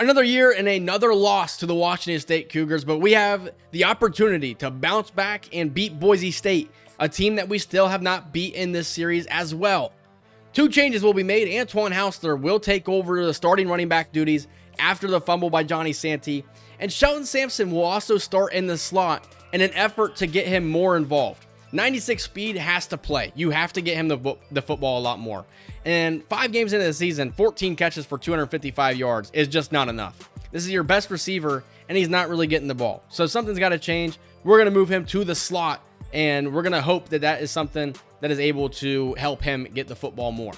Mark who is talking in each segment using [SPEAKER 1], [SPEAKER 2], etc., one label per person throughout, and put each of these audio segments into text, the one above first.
[SPEAKER 1] Another year and another loss to the Washington State Cougars, but we have the opportunity to bounce back and beat Boise State, a team that we still have not beat in this series as well. Two changes will be made. Antoine Hausler will take over the starting running back duties after the fumble by Johnny Santee, and Shelton Sampson will also start in the slot in an effort to get him more involved. 96 speed has to play. You have to get him the football a lot more. And 5 games into the season, 14 catches for 255 yards is just not enough. This is your best receiver, and he's not really getting the ball. So something's got to change. We're going to move him to the slot, and we're going to hope that that is something that is able to help him get the football more.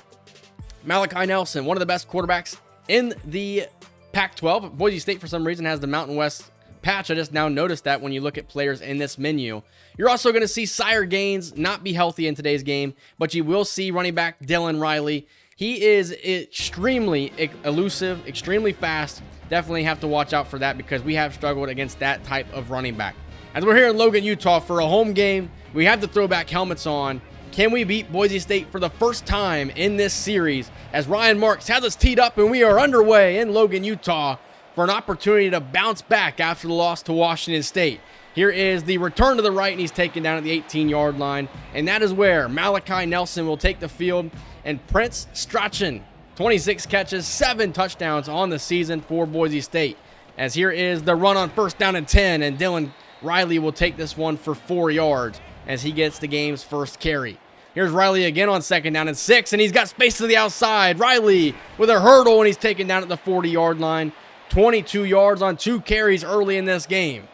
[SPEAKER 1] Malachi Nelson, one of the best quarterbacks in the Pac-12. Boise State, for some reason, has the Mountain West patch. I just now noticed that when you look at players in this menu. You're also going to see Sire Gaines not be healthy in today's game, but you will see running back Dylan Riley. He is extremely elusive, extremely fast. Definitely have to watch out for that because we have struggled against that type of running back. As we're here in Logan, Utah for a home game, we have the throwback helmets on. Can we beat Boise State for the first time in this series? As Ryan Marks has us teed up and we are underway in Logan, Utah for an opportunity to bounce back after the loss to Washington State. Here is the return to the right, and he's taken down at the 18-yard line. And that is where Malachi Nelson will take the field. And Prince Strachan, 26 catches, 7 touchdowns on the season for Boise State. As here is the run on first down and 10, and Dylan Riley will take this one for 4 yards as he gets the game's first carry. Here's Riley again on second down and 6, and he's got space to the outside. Riley with a hurdle, and he's taken down at the 40-yard line. 22 yards on 2 carries early in this game.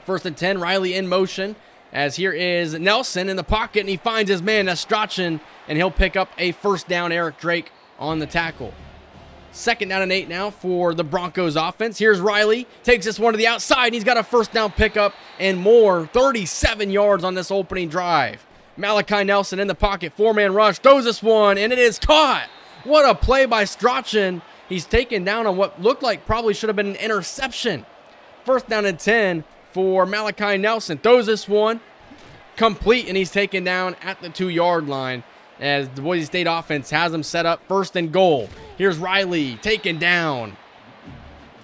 [SPEAKER 1] First and 10, Riley in motion, as here is Nelson in the pocket, and he finds his man, that's Strachan, and he'll pick up a first down. Eric Drake on the tackle. Second down and 8 now for the Broncos offense. Here's Riley, takes this one to the outside, and he's got a first down pickup and more. 37 yards on this opening drive. Malachi Nelson in the pocket, 4-man rush, throws this one, and it is caught. What a play by Strachan. He's taken down on what looked like probably should have been an interception. First down and 10 for Malachi Nelson. Throws this one complete, and he's taken down at the 2-yard line as the Boise State offense has him set up first and goal. Here's Riley taken down.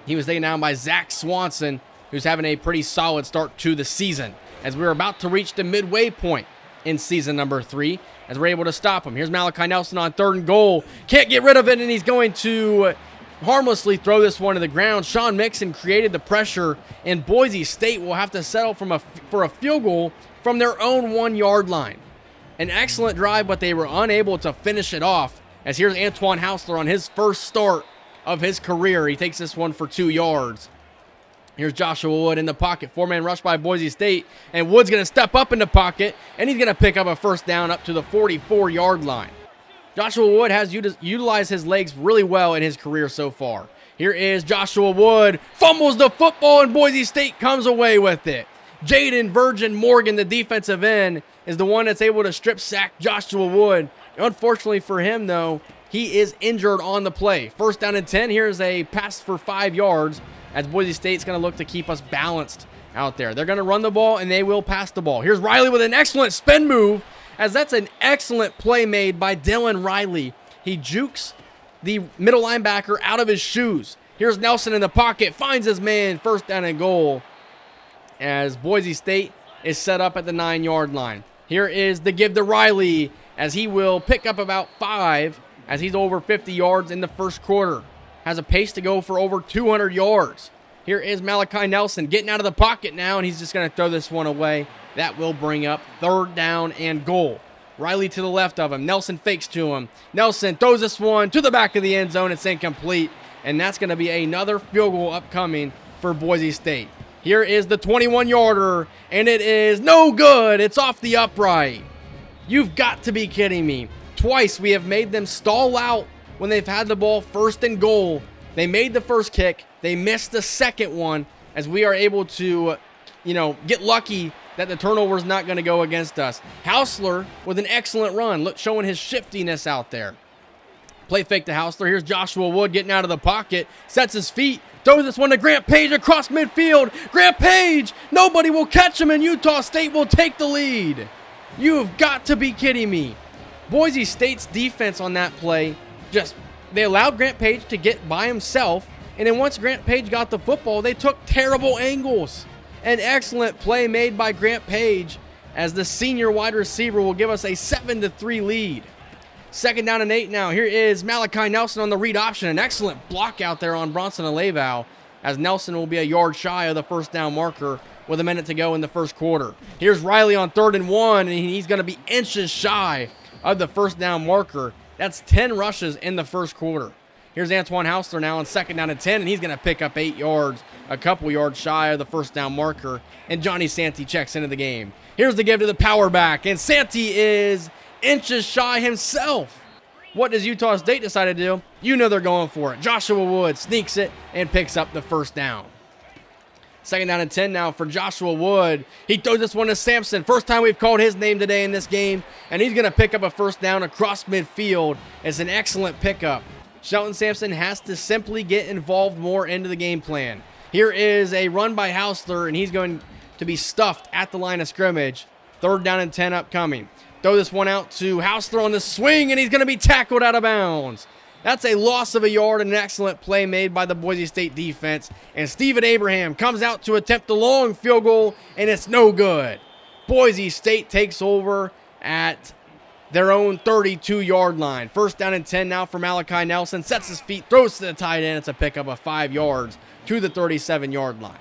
[SPEAKER 1] He was taken down by Zach Swanson, who's having a pretty solid start to the season as we're about to reach the midway point in season number 3 as we're able to stop him. Here's Malachi Nelson on third and goal. Can't get rid of it, and he's going to harmlessly throw this one to the ground. Sean Mixon created the pressure, and Boise State will have to settle for a field goal from their own 1-yard line. An excellent drive, but they were unable to finish it off. As here's Antoine Hausler on his first start of his career. He takes this one for 2 yards. Here's Joshua Wood in the pocket. 4-man rush by Boise State, and Wood's going to step up in the pocket, and he's going to pick up a first down up to the 44-yard line. Joshua Wood has utilized his legs really well in his career so far. Here is Joshua Wood, fumbles the football, and Boise State comes away with it. Jaden Virgin Morgan, the defensive end, is the one that's able to strip sack Joshua Wood. Unfortunately for him, though, he is injured on the play. First down and 10. Here's a pass for 5 yards as Boise State's going to look to keep us balanced out there. They're going to run the ball, and they will pass the ball. Here's Riley with an excellent spin move, as that's an excellent play made by Dylan Riley. He jukes the middle linebacker out of his shoes. Here's Nelson in the pocket, finds his man, first down and goal, as Boise State is set up at the 9-yard line. Here is the give to Riley, as he will pick up about 5, as he's over 50 yards in the first quarter. Has a pace to go for over 200 yards. Here is Malachi Nelson getting out of the pocket now, and he's just going to throw this one away. That will bring up third down and goal. Riley to the left of him. Nelson fakes to him. Nelson throws this one to the back of the end zone. It's incomplete, and that's going to be another field goal upcoming for Boise State. Here is the 21-yarder, and it is no good. It's off the upright. You've got to be kidding me. Twice we have made them stall out when they've had the ball first and goal. They made the first kick. They missed the second one, as we are able to, get lucky that the turnover is not going to go against us. Hausler with an excellent run, showing his shiftiness out there. Play fake to Hausler. Here's Joshua Wood getting out of the pocket, sets his feet, throws this one to Grant Page across midfield. Grant Page, nobody will catch him, and Utah State will take the lead. You've got to be kidding me. Boise State's defense on that play, they allowed Grant Page to get by himself, And then once Grant Page got the football, they took terrible angles. An excellent play made by Grant Page as the senior wide receiver will give us a 7-3 lead. 2nd down and 8 now. Here is Malachi Nelson on the read option. An excellent block out there on Bronson Alevao, as Nelson will be a yard shy of the first down marker with a minute to go in the first quarter. Here's Riley on 3rd and 1, and he's going to be inches shy of the first down marker. That's 10 rushes in the first quarter. Here's Antoine Hausler now on 2nd down and 10, and he's going to pick up 8 yards, a couple yards shy of the first down marker, and Johnny Santee checks into the game. Here's the give to the power back, and Santee is inches shy himself. What does Utah State decide to do? You know they're going for it. Joshua Wood sneaks it and picks up the first down. 2nd down and 10 now for Joshua Wood. He throws this one to Sampson. First time we've called his name today in this game, and he's going to pick up a first down across midfield. It's an excellent pickup. Shelton Sampson has to simply get involved more into the game plan. Here is a run by Hausler, and he's going to be stuffed at the line of scrimmage. 3rd down and 10 upcoming. Throw this one out to Hausler on the swing, and he's going to be tackled out of bounds. That's a loss of a yard and an excellent play made by the Boise State defense. And Stephen Abraham comes out to attempt the long field goal, and it's no good. Boise State takes over at their own 32-yard line. 1st down and 10 now for Malachi Nelson. Sets his feet, throws to the tight end. It's a pickup of 5 yards to the 37-yard line.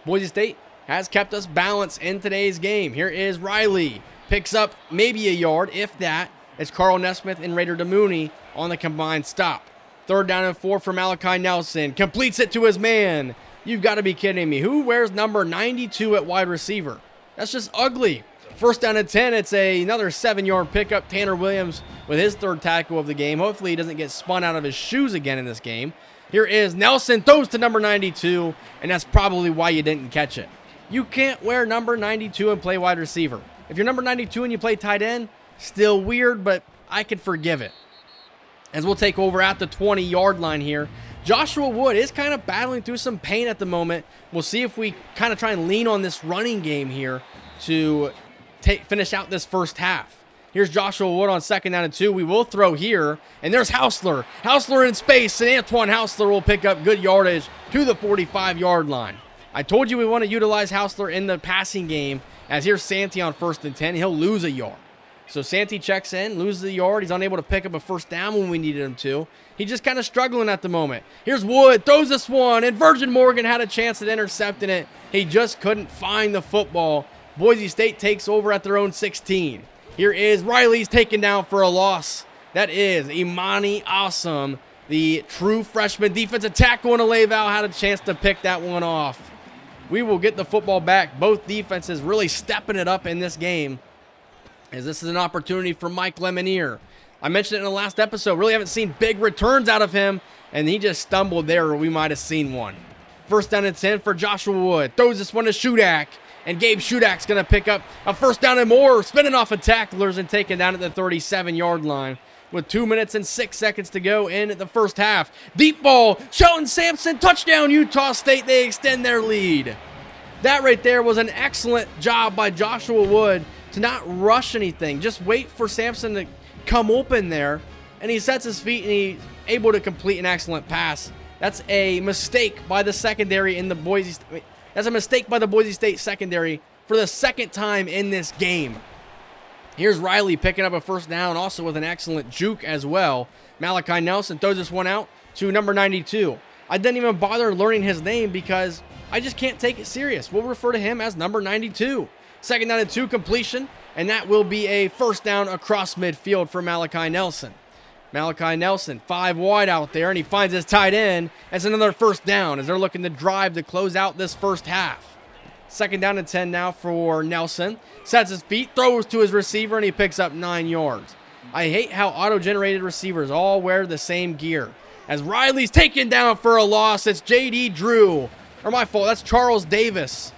[SPEAKER 1] Boise State has kept us balanced in today's game. Here is Riley. Picks up maybe a yard, if that. It's Carl Nesmith and Raider DeMooney on the combined stop. 3rd down and 4 for Malachi Nelson. Completes it to his man. You've got to be kidding me. Who wears number 92 at wide receiver? That's just ugly. 1st down and 10. It's another 7-yard pickup. Tanner Williams with his 3rd tackle of the game. Hopefully he doesn't get spun out of his shoes again in this game. Here is Nelson. Throws to number 92, and that's probably why you didn't catch it. You can't wear number 92 and play wide receiver. If you're number 92 and you play tight end, still weird, but I could forgive it. As we'll take over at the 20-yard line here. Joshua Wood is kind of battling through some pain at the moment. We'll see if we kind of try and lean on this running game here to finish out this first half. Here's Joshua Wood on 2nd down and 2. We will throw here, and there's Hausler. Hausler in space, and Antoine Hausler will pick up good yardage to the 45-yard line. I told you we want to utilize Hausler in the passing game, as here's Santee on 1st and 10. He'll lose a yard. So Santee checks in, loses a yard. He's unable to pick up a first down when we needed him to. He's just kind of struggling at the moment. Here's Wood, throws this one, and Virgin Morgan had a chance at intercepting it. He just couldn't find the football. Boise State takes over at their own 16. Here is Riley's taken down for a loss. That is Imani Awesome, the true freshman defensive tackle, and Alevao had a chance to pick that one off. We will get the football back. Both defenses really stepping it up in this game, as this is an opportunity for Mike Lemonier. I mentioned it in the last episode. Really haven't seen big returns out of him, and he just stumbled there where we might have seen one. 1st down and 10 for Joshua Wood. Throws this one to Shudak, and Gabe Shudak's going to pick up a 1st down and more, spinning off of tacklers and taken down at the 37-yard line with 2 minutes and 6 seconds to go in the first half. Deep ball, Shelton Sampson, touchdown Utah State. They extend their lead. That right there was an excellent job by Joshua Wood to not rush anything. Just wait for Sampson to come open there, and he sets his feet and he's able to complete an excellent pass. That's a mistake by the secondary in the Boise State. That's a mistake by the Boise State secondary for the 2nd time in this game. Here's Riley picking up a first down, also with an excellent juke as well. Malachi Nelson throws this one out to number 92. I didn't even bother learning his name because I just can't take it serious. We'll refer to him as number 92. 2nd down and 2 completion, and that will be a first down across midfield for Malachi Nelson. Malachi Nelson, 5 wide out there, and he finds his tight end. That's another first down as they're looking to drive to close out this first half. 2nd down and 10 now for Nelson. Sets his feet, throws to his receiver, and he picks up 9 yards. I hate how auto-generated receivers all wear the same gear. As Riley's taken down for a loss, it's J.D. Drew. Or my fault, that's Charles Davis.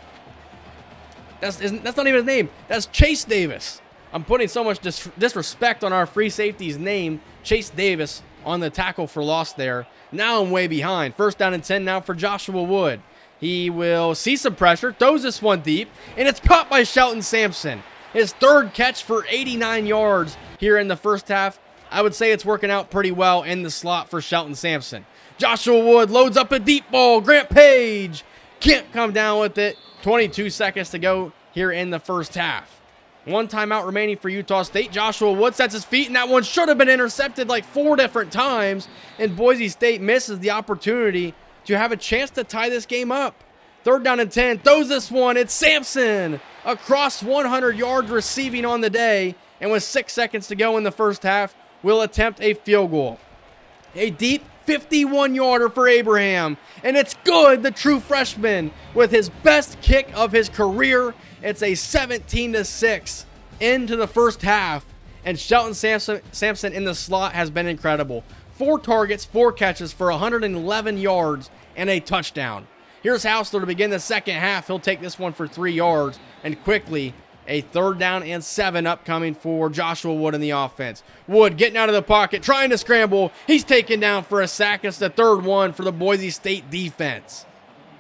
[SPEAKER 1] That's not even his name. That's Chase Davis. I'm putting so much disrespect on our free safety's name, Chase Davis, on the tackle for loss there. Now I'm way behind. 1st down and 10 now for Joshua Wood. He will see some pressure, throws this one deep, and it's caught by Shelton Sampson. His 3rd catch for 89 yards here in the first half. I would say it's working out pretty well in the slot for Shelton Sampson. Joshua Wood loads up a deep ball. Grant Page can't come down with it. 22 seconds to go here in the first half. One timeout remaining for Utah State. Joshua Wood sets his feet, and that one should have been intercepted like 4 different times, and Boise State misses the opportunity to have a chance to tie this game up. 3rd down and 10, throws this one. It's Sampson across 100 yards receiving on the day, and with 6 seconds to go in the first half, will attempt a field goal. A deep 51-yarder for Abraham, and it's good. The true freshman with his best kick of his career. It's a 17-6 into the first half, and Shelton Sampson in the slot has been incredible. 4 targets, 4 catches for 111 yards and a touchdown. Here's Hausler to begin the second half. He'll take this one for 3 yards, and quickly a 3rd down and 7 upcoming for Joshua Wood in the offense. Wood getting out of the pocket, trying to scramble. He's taken down for a sack. It's the 3rd one for the Boise State defense.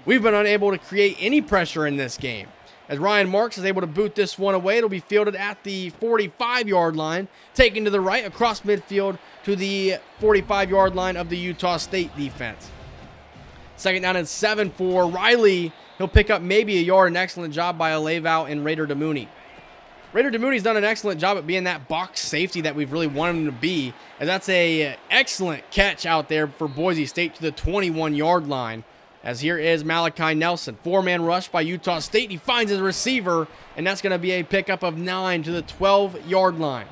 [SPEAKER 1] We've been unable to create any pressure in this game. As Ryan Marks is able to boot this one away, it'll be fielded at the 45-yard line, taken to the right across midfield to the 45-yard line of the Utah State defense. 2nd down and 7 for Riley. He'll pick up maybe a yard. An excellent job by Aleval and Raider DeMooney. Raider DeMooney's done an excellent job at being that box safety that we've really wanted him to be, and that's a excellent catch out there for Boise State to the 21-yard line. As here is Malachi Nelson. 4-man rush by Utah State. He finds his receiver, and that's going to be a pickup of 9 to the 12-yard line.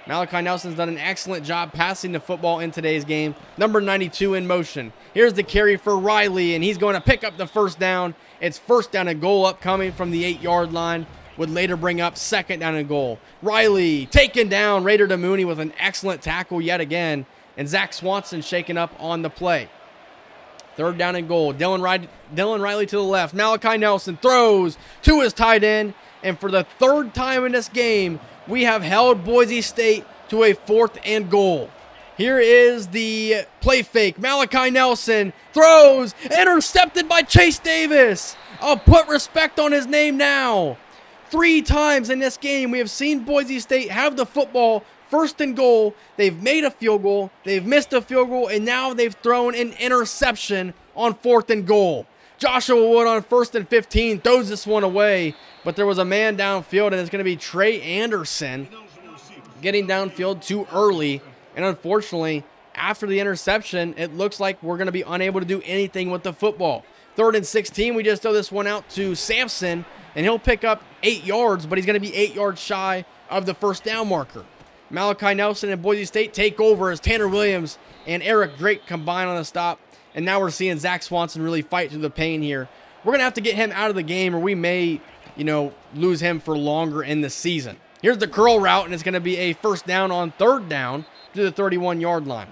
[SPEAKER 1] Malachi Nelson's done an excellent job passing the football in today's game. Number 92 in motion. Here's the carry for Riley, and he's going to pick up the 1st down. It's 1st down and goal upcoming from the 8-yard line. Would later bring up 2nd down and goal. Riley taken down. Raider DeMooney with an excellent tackle yet again. And Zach Swanson shaken up on the play. 3rd down and goal. Dylan Riley to the left. Malachi Nelson throws to his tight end. And for the 3rd time in this game, we have held Boise State to a 4th and goal. Here is the play fake. Malachi Nelson throws. Intercepted by Chase Davis. I'll put respect on his name now. 3 times in this game, we have seen Boise State have the football 1st and goal. They've made a field goal. They've missed a field goal. And now they've thrown an interception on 4th and goal. Joshua Wood on 1st and 15 throws this one away. But there was a man downfield, and it's going to be Trey Anderson getting downfield too early. And unfortunately, after the interception, it looks like we're going to be unable to do anything with the football. 3rd and 16, we just throw this one out to Sampson, and he'll pick up 8 yards, but he's going to be 8 yards shy of the 1st down marker. Malachi Nelson and Boise State take over as Tanner Williams and Eric Drake combine on the stop. And now we're seeing Zach Swanson really fight through the pain here. We're going to have to get him out of the game, or we may, lose him for longer in the season. Here's the curl route, and it's going to be a 1st down on 3rd down to the 31-yard line.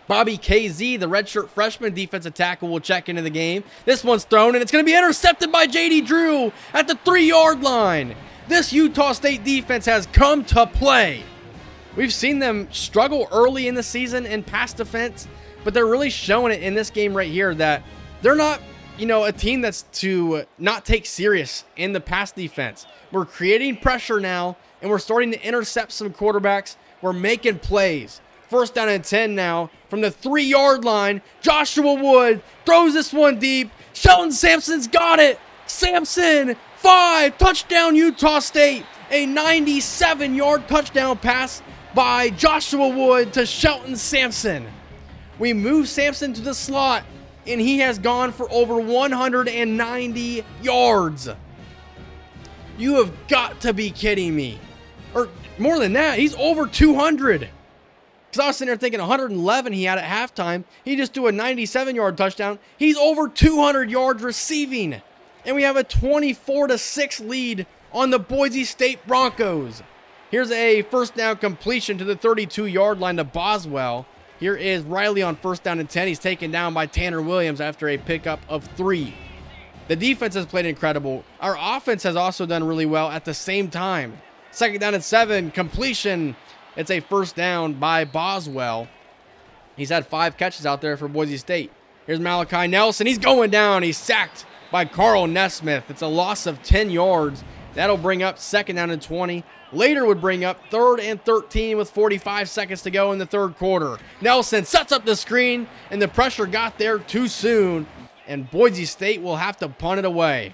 [SPEAKER 1] Bobby KZ, the redshirt freshman defensive tackle, will check into the game. This one's thrown, and it's going to be intercepted by J.D. Drew at the 3-yard line. This Utah State defense has come to play. We've seen them struggle early in the season in pass defense, but they're really showing it in this game right here that they're not, a team that's to not take serious in the pass defense. We're creating pressure now, and we're starting to intercept some quarterbacks. We're making plays. 1st down and 10 now from the 3-yard line. Joshua Wood throws this one deep. Shelton Sampson's got it. Sampson, 5, touchdown Utah State. A 97-yard touchdown pass by Joshua Wood to Shelton Sampson. We move Sampson to the slot, and he has gone for over 190 yards. You have got to be kidding me. Or more than that, he's over 200. Because I was sitting there thinking 111 he had at halftime. He just threw a 97-yard touchdown. He's over 200 yards receiving. And we have a 24-6 lead on the Boise State Broncos. Here's a 1st down completion to the 32-yard line to Boswell. Here is Riley on 1st down and 10. He's taken down by Tanner Williams after a pickup of 3. The defense has played incredible. Our offense has also done really well at the same time. 2nd down and 7, completion. It's a 1st down by Boswell. He's had 5 catches out there for Boise State. Here's Malachi Nelson. He's going down. He's sacked by Carl Nesmith. It's a loss of 10 yards. That'll bring up 2nd down and 20. Later would bring up 3rd and 13 with 45 seconds to go in the third quarter. Nelson sets up the screen, and the pressure got there too soon, and Boise State will have to punt it away.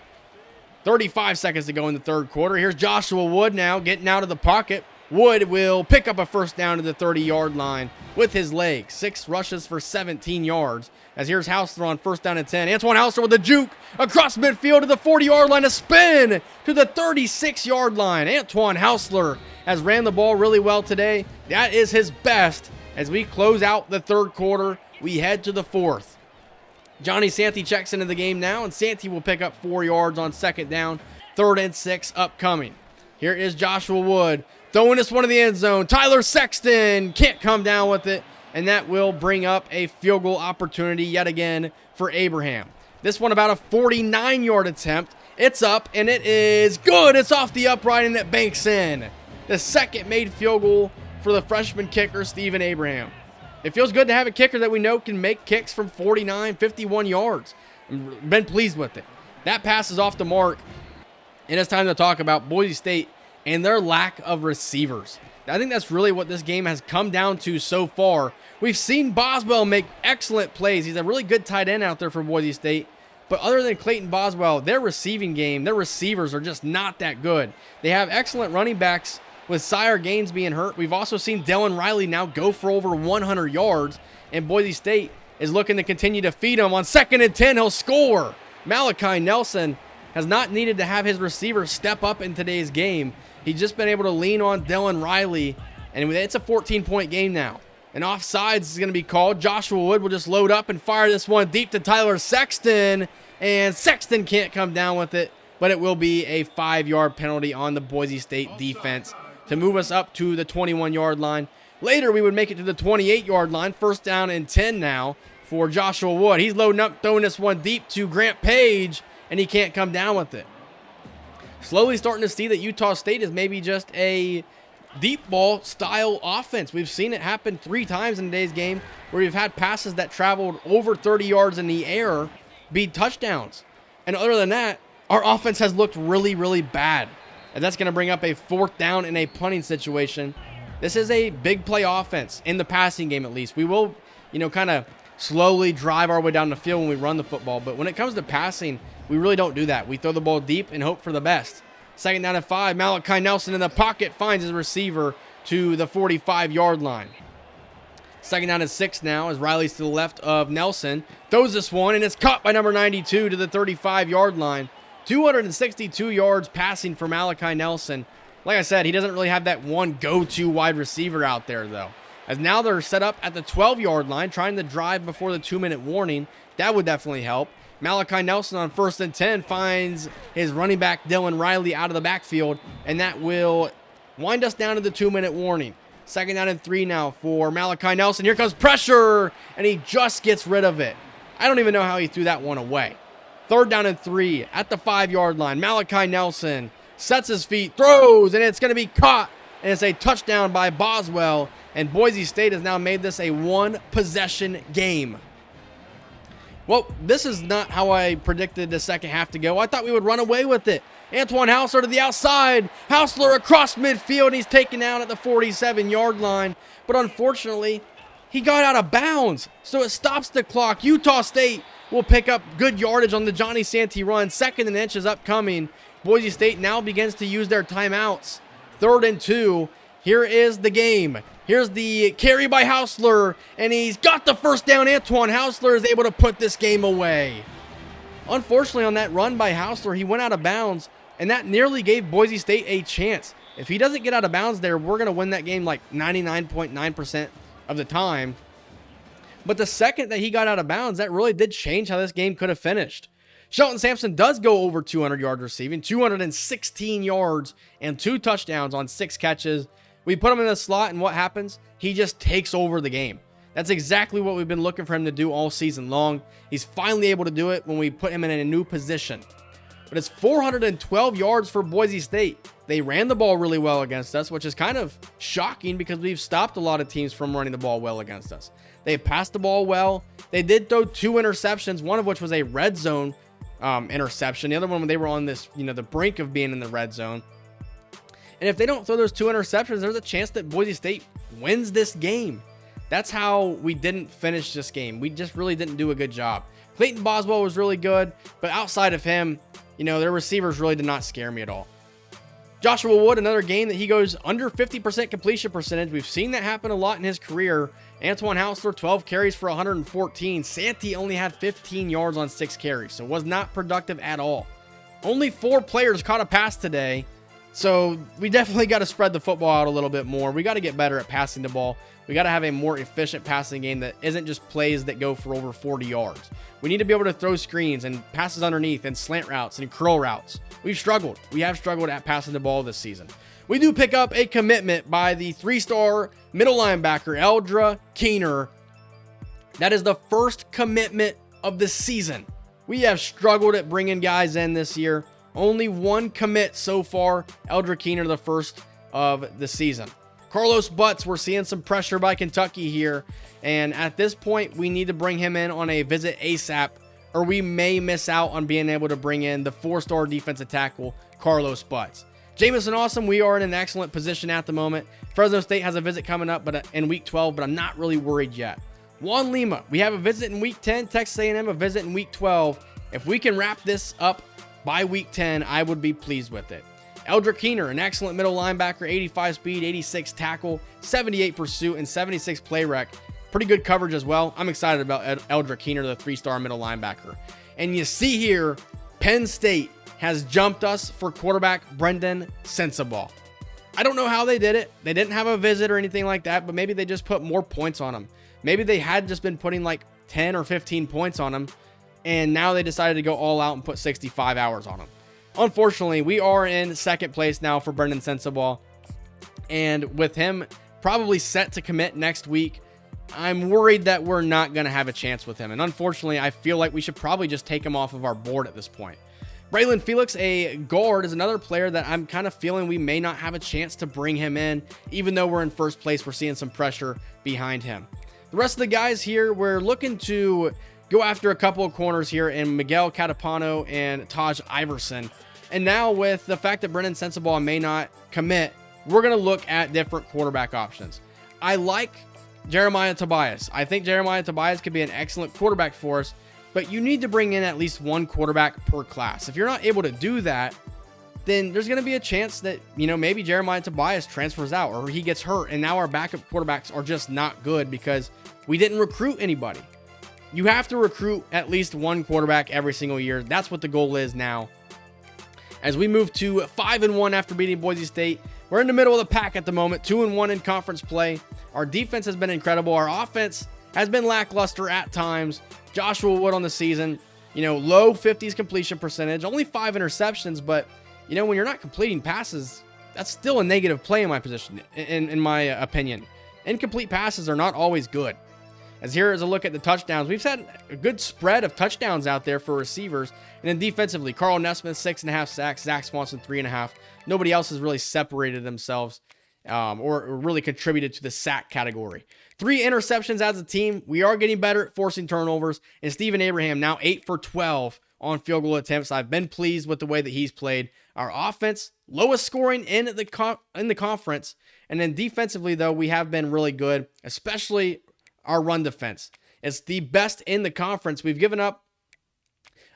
[SPEAKER 1] 35 seconds to go in the third quarter. Here's Joshua Wood now getting out of the pocket. Wood will pick up a first down to the 30-yard line with his legs. 6 rushes for 17 yards. As here's Hausler on 1st down and 10. Antoine Hausler with a juke across midfield to the 40-yard line. A spin to the 36-yard line. Antoine Hausler has ran the ball really well today. That is his best. As we close out the third quarter, we head to the fourth. Johnny Santee checks into the game now, and Santee will pick up 4 yards on 2nd down. 3rd and 6 upcoming. Here is Joshua Wood throwing this one in the end zone. Tyler Sexton can't come down with it, and that will bring up a field goal opportunity yet again for Abraham. This one about a 49-yard attempt. It's up, and it is good. It's off the upright, and it banks in. The second made field goal for the freshman kicker, Stephen Abraham. It feels good to have a kicker that we know can make kicks from 49, 51 yards. I've been pleased with it. That pass is off the mark, and it's time to talk about Boise State and their lack of receivers. I think that's really what this game has come down to so far. We've seen Boswell make excellent plays. He's a really good tight end out there for Boise State. But other than Clayton Boswell, their receiving game, their receivers are just not that good. They have excellent running backs with Sire Gaines being hurt. We've also seen Dylan Riley now go for over 100 yards. And Boise State is looking to continue to feed him. On 2nd and 10, he'll score. Malachi Nelson has not needed to have his receivers step up in today's game. He's just been able to lean on Dylan Riley, and it's a 14-point game now. And offsides is going to be called. Joshua Wood will just load up and fire this one deep to Tyler Sexton, and Sexton can't come down with it, but it will be a 5-yard penalty on the Boise State defense to move us up to the 21-yard line. Later, we would make it to the 28-yard line. 1st down and 10 now for Joshua Wood. He's loading up, throwing this one deep to Grant Page, and he can't come down with it. Slowly starting to see that Utah State is maybe just a deep ball style offense. We've seen it happen 3 times in today's game where we've had passes that traveled over 30 yards in the air be touchdowns. And other than that, our offense has looked really, really bad. And that's going to bring up a 4th down in a punting situation. This is a big play offense in the passing game, at least. We will, kind of slowly drive our way down the field when we run the football. But when it comes to passing, we really don't do that. We throw the ball deep and hope for the best. 2nd down and 5. Malachi Nelson in the pocket finds his receiver to the 45-yard line. 2nd down and 6 now as Riley's to the left of Nelson. Throws this one, and it's caught by number 92 to the 35-yard line. 262 yards passing for Malachi Nelson. Like I said, he doesn't really have that one go-to wide receiver out there, though. As now they're set up at the 12-yard line, trying to drive before the 2-minute warning. That would definitely help. Malachi Nelson on 1st and 10 finds his running back Dylan Riley out of the backfield, and that will wind us down to the 2-minute warning. 2nd down and 3 now for Malachi Nelson. Here comes pressure, and he just gets rid of it. I don't even know how he threw that one away. 3rd down and 3 at the 5-yard line. Malachi Nelson sets his feet, throws, and it's going to be caught, and it's a touchdown by Boswell, and Boise State has now made this a 1-possession game. Well, this is not how I predicted the second half to go. I thought we would run away with it. Antoine Hausler to the outside. Hausler across midfield. He's taken down at the 47-yard line. But unfortunately, he got out of bounds. So it stops the clock. Utah State will pick up good yardage on the Johnny Santee run. 2nd and inch is upcoming. Boise State now begins to use their timeouts. 3rd and 2. Here is the game. Here's the carry by Hausler, and he's got the first down. Antoine Hausler is able to put this game away. Unfortunately, on that run by Hausler, he went out of bounds, and that nearly gave Boise State a chance. If he doesn't get out of bounds there, we're going to win that game like 99.9% of the time. But the second that he got out of bounds, that really did change how this game could have finished. Shelton Sampson does go over 200 yards receiving, 216 yards, and 2 touchdowns on 6 catches. We put him in the slot, and what happens? He just takes over the game. That's exactly what we've been looking for him to do all season long. He's finally able to do it when we put him in a new position. But it's 412 yards for Boise State. They ran the ball really well against us, which is kind of shocking because we've stopped a lot of teams from running the ball well against us. They passed the ball well. They did throw 2 interceptions, one of which was a red zone interception. The other one when they were on this, the brink of being in the red zone. And if they don't throw those 2 interceptions, there's a chance that Boise State wins this game. That's how we didn't finish this game. We just really didn't do a good job. Clayton Boswell was really good, but outside of him, their receivers really did not scare me at all. Joshua Wood, another game that he goes under 50% completion percentage. We've seen that happen a lot in his career. Antoine Hausler, 12 carries for 114. Santee only had 15 yards on 6 carries, so was not productive at all. Only 4 players caught a pass today, so we definitely got to spread the football out a little bit more. We got to get better at passing the ball. We got to have a more efficient passing game that isn't just plays that go for over 40 yards. We need to be able to throw screens and passes underneath and slant routes and curl routes. We've struggled. We have struggled at passing the ball this season. We do pick up a commitment by the 3-star middle linebacker, Eldra Keener. That is the first commitment of the season. We have struggled at bringing guys in this year. Only 1 commit so far. Eldra Keener, the first of the season. Carlos Butts, we're seeing some pressure by Kentucky here. And at this point, we need to bring him in on a visit ASAP, or we may miss out on being able to bring in the 4-star defensive tackle, Carlos Butts. Jamison Awesome, we are in an excellent position at the moment. Fresno State has a visit coming up in week 12, but I'm not really worried yet. Juan Lima, we have a visit in week 10. Texas A&M, a visit in week 12. If we can wrap this up by week 10, I would be pleased with it. Eldra Keener, an excellent middle linebacker, 85 speed, 86 tackle, 78 pursuit, and 76 play rec. Pretty good coverage as well. I'm excited about Eldra Keener, the 3-star middle linebacker. And you see here, Penn State has jumped us for quarterback Brendan Sensabaugh. I don't know how they did it. They didn't have a visit or anything like that, but maybe they just put more points on him. Maybe they had just been putting like 10 or 15 points on him, and now they decided to go all out and put 65 hours on him. Unfortunately, we are in second place now for Brendan Sensabaugh, and with him probably set to commit next week, I'm worried that we're not going to have a chance with him. And unfortunately, I feel like we should probably just take him off of our board at this point. Braylon Felix, a guard, is another player that I'm kind of feeling we may not have a chance to bring him in. Even though we're in first place, we're seeing some pressure behind him. The rest of the guys here, we're looking to go after a couple of corners here in Miguel Catapano and Taj Iverson. And now with the fact that Brendan Sensabaugh may not commit, we're going to look at different quarterback options. I like Jeremiah Tobias. I think Jeremiah Tobias could be an excellent quarterback for us, but you need to bring in at least 1 quarterback per class. If you're not able to do that, then there's going to be a chance that, maybe Jeremiah Tobias transfers out or he gets hurt, and now our backup quarterbacks are just not good because we didn't recruit anybody. You have to recruit at least 1 quarterback every single year. That's what the goal is now. As we move to 5-1 after beating Boise State, we're in the middle of the pack at the moment, 2-1 in conference play. Our defense has been incredible. Our offense has been lackluster at times. Joshua Wood on the season, low 50s completion percentage, only 5 interceptions, but when you're not completing passes, that's still a negative play in my position, in my opinion. Incomplete passes are not always good. As here is a look at the touchdowns. We've had a good spread of touchdowns out there for receivers. And then defensively, Carl Nesmith, 6.5 sacks. Zach Swanson, 3.5. Nobody else has really separated themselves or really contributed to the sack category. 3 interceptions as a team. We are getting better at forcing turnovers. And Stephen Abraham now 8 for 12 on field goal attempts. I've been pleased with the way that he's played. Our offense, lowest scoring in the conference. And then defensively, though, we have been really good, especially our run defense. It's the best in the conference. We've given up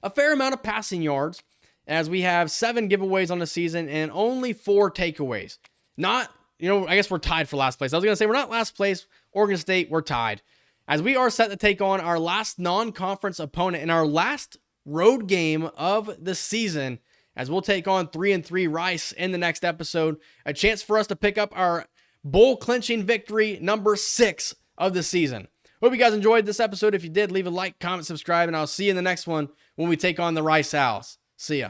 [SPEAKER 1] a fair amount of passing yards, as we have 7 giveaways on the season and only 4 takeaways. Not, I guess we're tied for last place. I was going to say we're not last place. Oregon State, we're tied. As we are set to take on our last non-conference opponent in our last road game of the season, as we'll take on 3-3 Rice in the next episode. A chance for us to pick up our bowl clinching victory, number 6 of the season. Hope you guys enjoyed this episode. If you did, leave a like, comment, subscribe, and I'll see you in the next one when we take on the Rice Owls. See ya.